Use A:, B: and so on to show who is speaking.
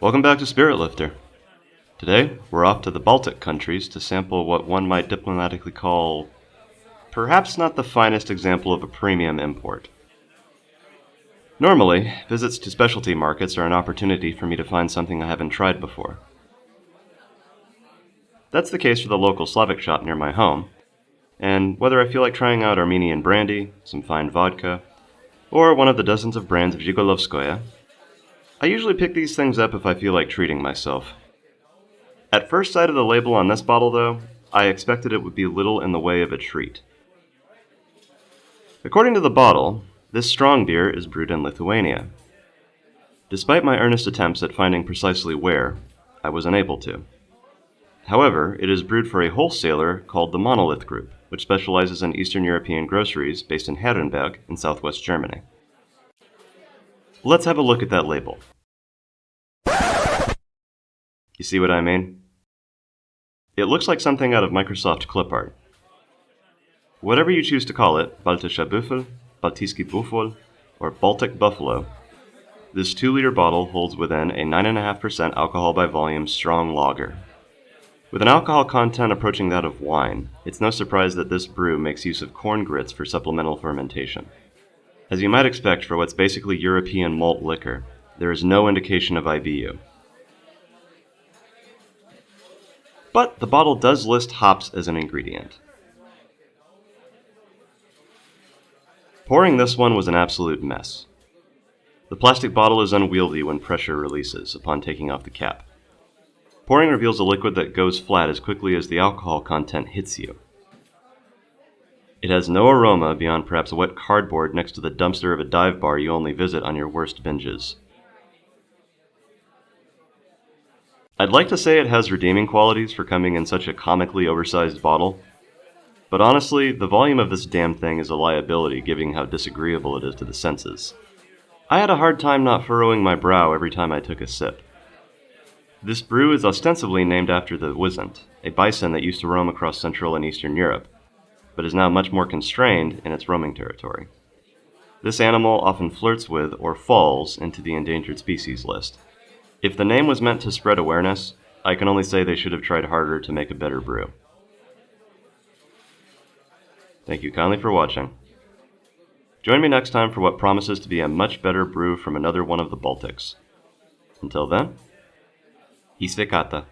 A: Welcome back to SpiritLifter. Today, we're off to the Baltic countries to sample what one might diplomatically call perhaps not the finest example of a premium import. Normally, visits to specialty markets are an opportunity for me to find something I haven't tried before. That's the case for the local Slavic shop near my home, and whether I feel like trying out Armenian brandy, some fine vodka, or one of the dozens of brands of Zhigolovskoye, I usually pick these things up if I feel like treating myself. At first sight of the label on this bottle, though, I expected it would be little in the way of a treat. According to the bottle, this strong beer is brewed in Lithuania. Despite my earnest attempts at finding precisely where, I was unable to. However, it is brewed for a wholesaler called the Monolith Group, which specializes in Eastern European groceries based in Herrenberg in southwest Germany. Let's have a look at that label. You see what I mean? It looks like something out of Microsoft clip art. Whatever you choose to call it, Baltischer Büffel, Baltisky Buйvol, or Baltic Buffalo, this 2-liter bottle holds within a 9.5% alcohol by volume strong lager. With an alcohol content approaching that of wine, it's no surprise that this brew makes use of corn grits for supplemental fermentation. As you might expect for what's basically European malt liquor, there is no indication of IBU. But the bottle does list hops as an ingredient. Pouring this one was an absolute mess. The plastic bottle is unwieldy when pressure releases upon taking off the cap. Pouring reveals a liquid that goes flat as quickly as the alcohol content hits you. It has no aroma beyond perhaps a wet cardboard next to the dumpster of a dive bar you only visit on your worst binges. I'd like to say it has redeeming qualities for coming in such a comically oversized bottle, but honestly, the volume of this damn thing is a liability given how disagreeable it is to the senses. I had a hard time not furrowing my brow every time I took a sip. This brew is ostensibly named after the Wisent, a bison that used to roam across Central and Eastern Europe, but is now much more constrained in its roaming territory. This animal often flirts with or falls into the endangered species list. If the name was meant to spread awareness, I can only say they should have tried harder to make a better brew. Thank you kindly for watching. Join me next time for what promises to be a much better brew from another one of the Baltics. Until then, I sviekata.